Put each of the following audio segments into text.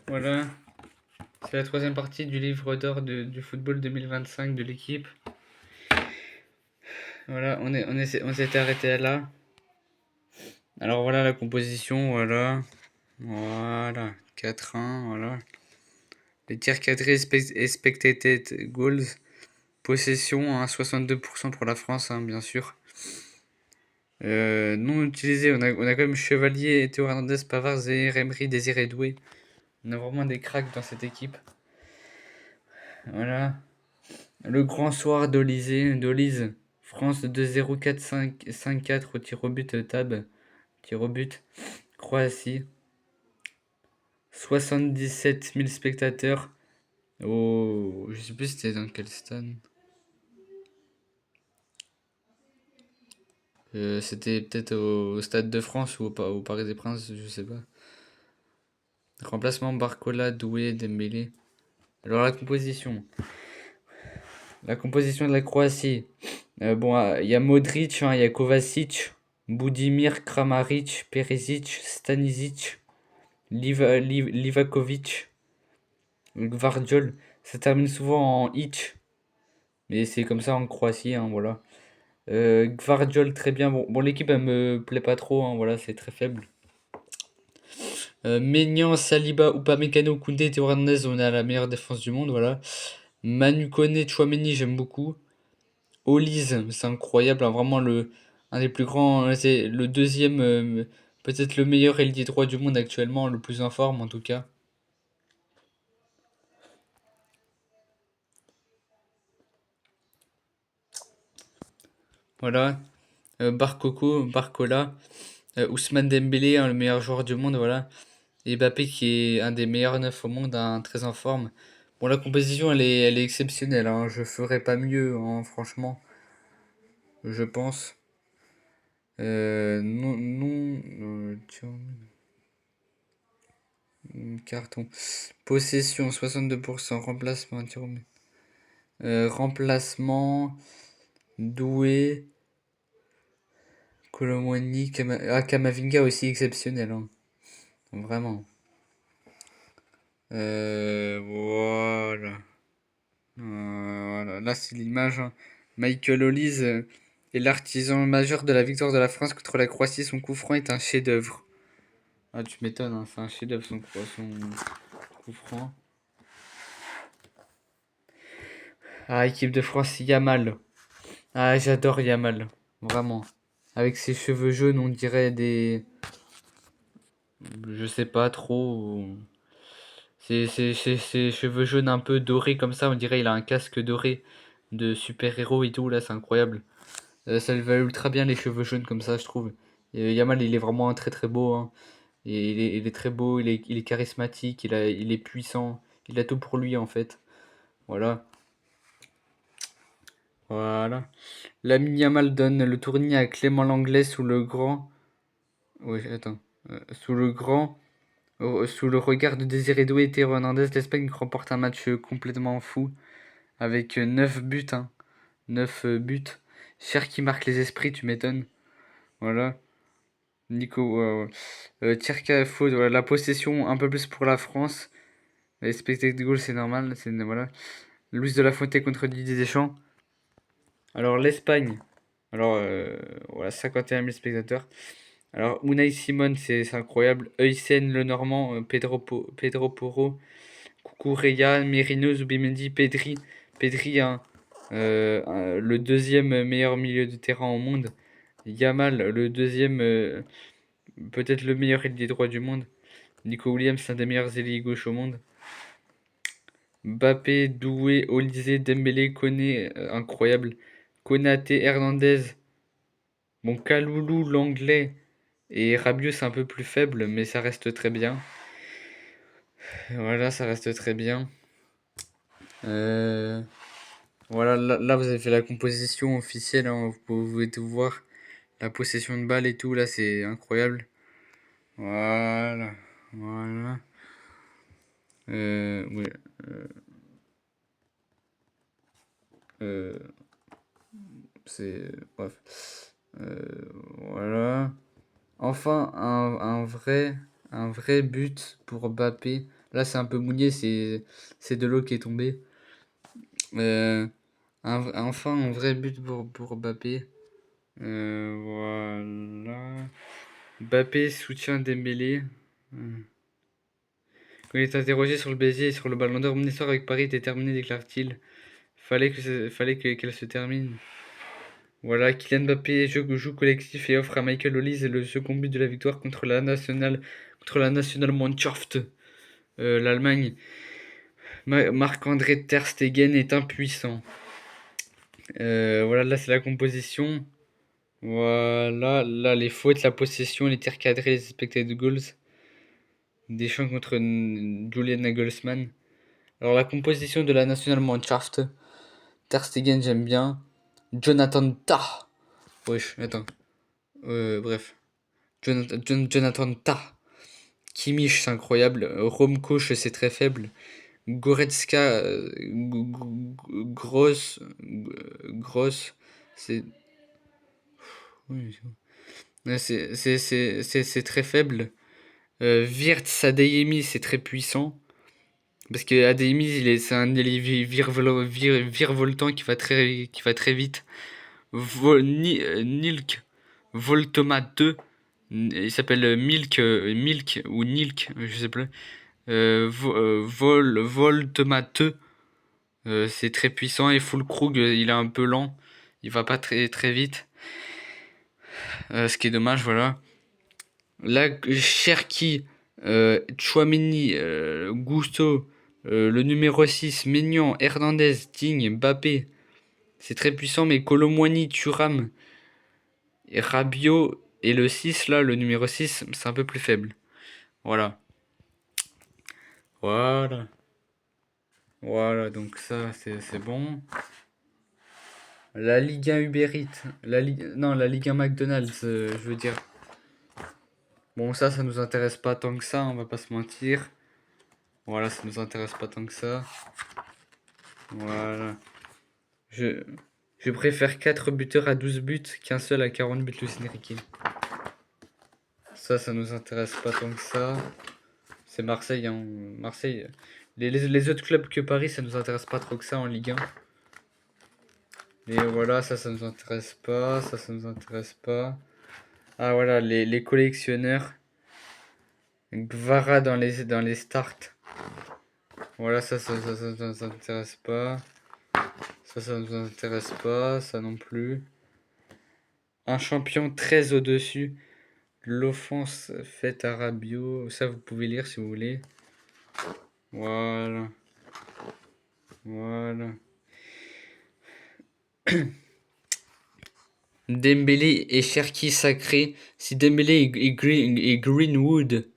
Voilà, c'est la troisième partie du livre d'or du football 2025 de l'équipe. Voilà, on s'était arrêté là. Alors voilà la composition, voilà. Voilà, 4-1, voilà. Les tirs cadrés expected goals. Possession à 62% pour la France, hein, bien sûr. Non utilisé, on a quand même Chevalier, Théo Hernandez, Pavard, Zahir Emery, Désiré Doué. On a vraiment des cracks dans cette équipe. Voilà. Le grand soir d'Olise. France 2-0, 4-5, 5-4 au tir au but, Tab. Tir au but. Croatie. 77 000 spectateurs. Je sais plus c'était dans quel stade. C'était peut-être au Stade de France ou au Parc des Princes, je sais pas. Remplacement Barcola, Doué, Dembélé. Alors la composition. La composition de la Croatie. Bon, il y a Modric, hein, il y a Kovacic, Budimir, Kramaric, Perisic, Stanisic, Livakovic, Gvardiol. Ça termine souvent en itch, mais c'est comme ça en Croatie, hein, voilà. Gvardiol, très bien. Bon, l'équipe, elle me plaît pas trop, hein, voilà, c'est très faible. Maignan, Saliba, Upamecano, Koundé, Théo Hernandez, on a la meilleure défense du monde, voilà. Manu Koné, Chouameni, j'aime beaucoup. Olise, c'est incroyable, hein, vraiment un des plus grands, c'est le deuxième, peut-être le meilleur ailier droit du monde actuellement, le plus en forme en tout cas. Voilà. Barcola, Ousmane Dembélé, hein, le meilleur joueur du monde, voilà. Et Mbappé qui est un des meilleurs neufs au monde, hein, très en forme. Bon, la composition, elle est exceptionnelle, hein, je ferais pas mieux, hein, franchement, je pense. Non, non, tiens, carton. Possession 62%, remplacement, tir au but. Remplacement, Doué, Colomwani, Kamavinga aussi exceptionnel, hein. Vraiment. Voilà. Voilà. Là, c'est l'image, hein. Michael Olise est l'artisan majeur de la victoire de la France contre la Croatie. Son coup franc est un chef-d'œuvre. Ah, tu m'étonnes, hein, c'est un chef-d'œuvre son coup franc. Ah, équipe de France, Yamal. Ah, j'adore Yamal. Vraiment. Avec ses cheveux jaunes, on dirait des. Je sais pas trop. Ses cheveux jaunes un peu dorés comme ça, on dirait il a un casque doré de super-héros et tout, là, c'est incroyable. Ça lui va ultra bien les cheveux jaunes comme ça, je trouve. Et Yamal, il est vraiment très très beau, hein. Et il est très beau, il est charismatique, il est puissant, il a tout pour lui en fait. Voilà. Voilà. Lamine Yamal donne le tournis à Clément Langlais sous le grand. Oui, attends. Sous le grand. Sous le regard de Désiré Doué et Théo Hernandez, l'Espagne remporte un match complètement fou. Avec 9 buts, hein. 9 buts. Cher qui marque les esprits, tu m'étonnes. Voilà. Nico, Tirka, faute, voilà. La possession un peu plus pour la France. Les spectacles de goal, c'est normal. Voilà. Luis de la Fuente contre Didier Deschamps. Alors, l'Espagne. Alors, voilà, 51 000 spectateurs. Alors, Unai Simon, c'est incroyable. Eusen, le Normand, Pedro Porro, Cucurella, Merino, Zubimendi, Pedri. Pedri, hein, le deuxième meilleur milieu de terrain au monde. Yamal, le deuxième, peut-être le meilleur ailier droit du monde. Nico Williams, un des meilleurs ailiers gauche au monde. Mbappé, Doué, Olysée, Dembélé, Koné, incroyable. Konaté, Hernandez. Bon, Kaloulou, l'anglais et Rabiot, c'est un peu plus faible, mais ça reste très bien. Voilà, ça reste très bien. Euh, voilà, là, vous avez fait la composition officielle, hein, vous pouvez tout voir. La possession de balle et tout, là, c'est incroyable. Voilà, voilà. Oui, euh, c'est. Bref. Voilà. Enfin, un vrai. Un vrai but pour Mbappé. Là, c'est un peu mouillé, c'est de l'eau qui est tombée. Enfin, un vrai but pour Mbappé. Voilà. Mbappé soutient Dembélé. Quand il est interrogé sur le baiser et sur le ballon d'or, mon histoire avec Paris était terminée, déclare-t-il. Qu'elle se termine. Voilà, Kylian Mbappé joue collectif et offre à Michael Olise le second but de la victoire contre la nationale Mannschaft. L'Allemagne. Marc-André Ter Stegen est impuissant. Voilà, là c'est la composition. Voilà, là les fautes, la possession, les tirs cadrés, les expected goals. Deschamps contre Julian Nagelsmann. Alors la composition de la nationale Mannschaft. Ter Stegen j'aime bien. Jonathan Tah. Wesh, attends. Bref. Jonathan Tah. Kimmich c'est incroyable. Rome Koch c'est très faible. Goretzka, Gross, Gross, c'est oui, ouais, c'est très faible. Wirtz Adeyemi, c'est très puissant. Parce que Adeyemi, c'est un ailier virevoltant qui va très vite. Nilk, Voltoma 2, il s'appelle Milk ou Nilk, je sais plus. Voltoma 2, c'est très puissant. Et Fulkrug, il est un peu lent. Il va pas très vite. Ce qui est dommage, voilà. Là, Cherki, Chouameni, Gusto, le numéro 6, Maignan, Hernandez, Digne, Mbappé. C'est très puissant, mais Colomwani, Thuram, et Rabiot et le 6, là, le numéro 6, c'est un peu plus faible. Voilà. Voilà. Voilà, donc ça, c'est bon. La Ligue 1 Uber Eats. Non, la Ligue 1 McDonald's, je veux dire. Bon, ça nous intéresse pas tant que ça, on va pas se mentir. Voilà, ça nous intéresse pas tant que ça. Voilà. Je, je préfère 4 buteurs à 12 buts qu'un seul à 40 buts, Luis Enrique. Ça nous intéresse pas tant que ça. C'est Marseille, hein. Marseille. Les autres clubs que Paris, ça nous intéresse pas trop que ça en Ligue 1. Et voilà, ça nous intéresse pas. Ça nous intéresse pas. Ah voilà, les collectionneurs. Gvara dans les starts. Voilà, ça nous intéresse pas. Ça nous intéresse pas. Ça non plus. Un champion très au-dessus. L'offense faite à Rabiot. Ça, vous pouvez lire si vous voulez. Voilà. Voilà. Dembélé et Cherki sacrés. Si Dembélé et Greenwood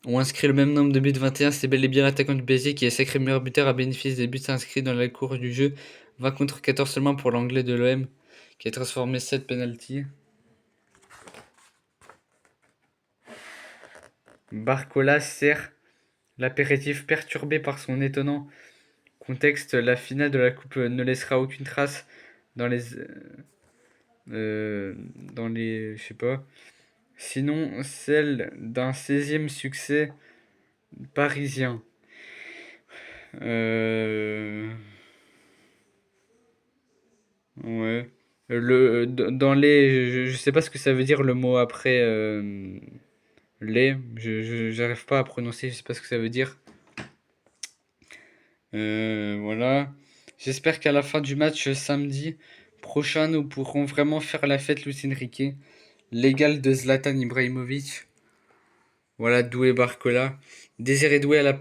ont inscrit le même nombre de buts 21, c'est bel et bien l'attaquant du PSG qui est sacré meilleur buteur à bénéfice des buts inscrits dans la cour du jeu. 20 contre 14 seulement pour l'anglais de l'OM qui a transformé 7 penalties. Barcola sert l'apéritif perturbé par son étonnant contexte. La finale de la coupe ne laissera aucune trace dans les je sais pas, sinon celle d'un 16e succès parisien. Ouais. Dans les, je sais pas ce que ça veut dire le mot après les. J'arrive pas à prononcer, je sais pas ce que ça veut dire. Voilà. J'espère qu'à la fin du match samedi prochain, nous pourrons vraiment faire la fête, Luis Enrique. L'égal de Zlatan Ibrahimovic. Voilà, Doué Barcola. Désiré Doué à la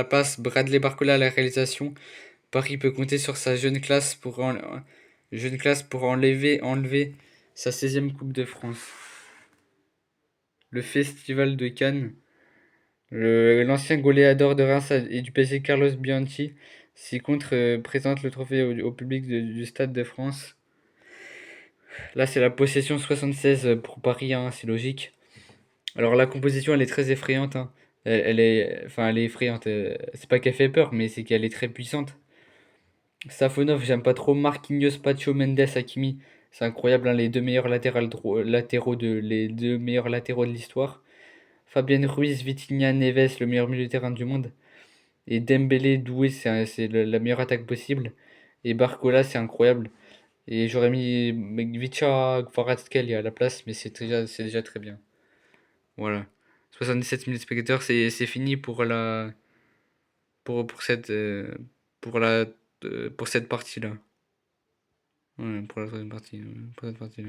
passe, Bradley Barcola à la réalisation. Paris peut compter sur sa jeune classe pour enlever sa 16e Coupe de France. Le Festival de Cannes. L'ancien goléador de Reims et du PSG Carlos Bianchi s'y présente le trophée au public du Stade de France. Là, c'est la possession 76 pour Paris, hein, c'est logique. Alors la composition, elle est très effrayante, hein. Elle est effrayante. C'est pas qu'elle fait peur, mais c'est qu'elle est très puissante. Safonov, j'aime pas trop. Marquinhos, Pacho, Mendes, Hakimi, c'est incroyable, hein, les deux meilleurs latéraux de l'histoire. Fabien Ruiz, Vitinha, Neves, le meilleur milieu de terrain du monde. Et Dembélé, Doué, c'est la meilleure attaque possible. Et Barcola, c'est incroyable. Et j'aurais mis Vicha Kvaratskhelia à la place, mais c'est déjà très bien. Voilà. 77 000 spectateurs, c'est fini pour cette, pour la, pour cette partie-là. Ouais, pour la troisième partie, pour cette partie-là.